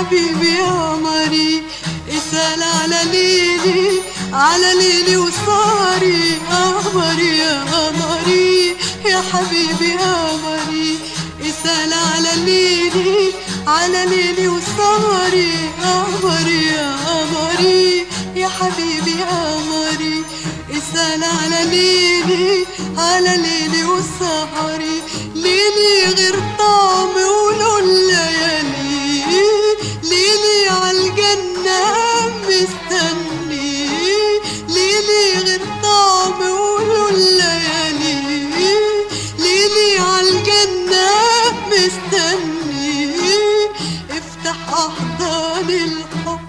حبيبي يا قمري، اسأل على ليلي، على ليلي وسهري. قمري يا قمري يا حبيبي يا قمري، اسأل على ليلي، على ليلي وسهري. قمري يا قمري يا حبيبي يا قمري، اسأل على ليلي، على ليلي وسهري. ليلي غير طعم ولون ليالي، ليلي عالجنة مستني. ليلي غير طعم ولون ليالي، ليلي عالجنة مستني. افتح أحضان الحب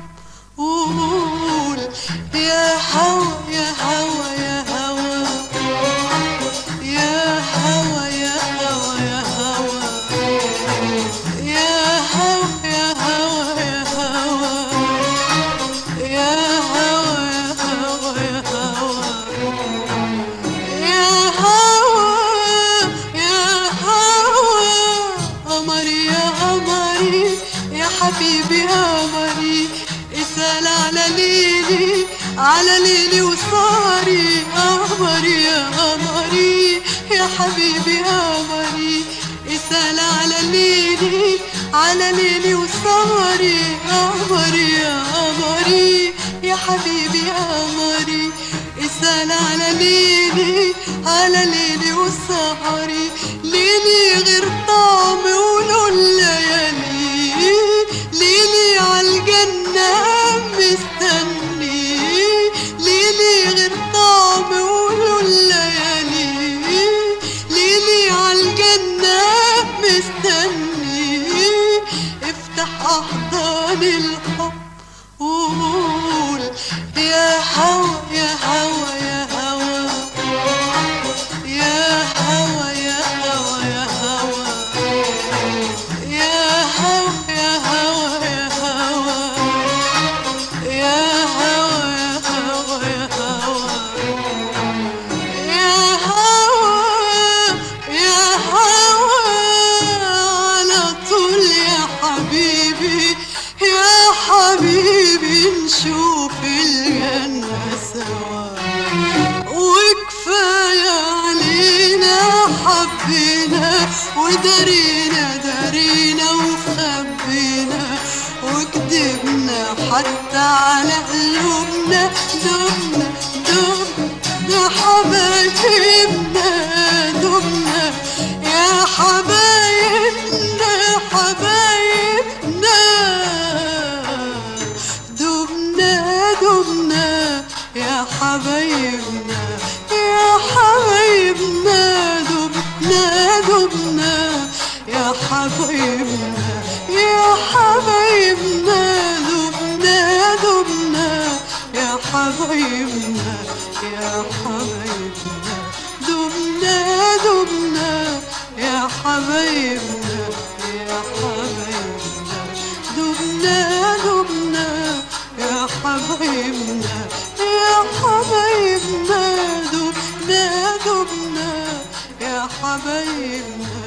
وقول يا هوى يا هوى يا هوى، يا هوى يا هوى يا هوى، يا هوى يا هوى يا هوى، يا هوى يا هوى يا هوى، يا هوى. قمري يا قمري يا حبيبي يا قمري، اسأل على ليلي، على ليلي وسهري. قمري يا قمري يا حبيبي يا قمري، اسأل على ليلي، على ليلي وسهري. قمري يا قمري يا حبيبي يا قمري، اسأل على ليلي، على ليلي وسهري. ليلي غير طعم ولون ليالي، ليلي عالجنة مستني. ليلي غير طعم ولون ليالي، ليلي عالجنة مستني. افتح أحضان الحب وقول يا هوى يا هوى يا هوى، يا هوى يا هوى يا هوى، يا هوى يا هوى يا هوى، يا هوى يا هوى يا هوى، يا هوى على طول يا حبيبي يا حبيبي، نشوف الجنة سوا. وكفاية علينا حبينا، ودارينا دارينا وخبينا، وكدبنا حتى على قلوبنا. دمنا دمنا حبايبنا، دمنا يا حبايبنا حبايبنا، دمنا دمنا يا حبايبنا يا حبايبنا، دمنا دمنا يا حبايبنا يا حبايبنا، دمنا دمنا يا حبايبنا يا حبايبنا، دمنا دمنا يا حبايبنا يا حبايبنا، دمنا دمنا يا حبايبنا يا حبايبنا، دمنا دمنا يا حبايبنا.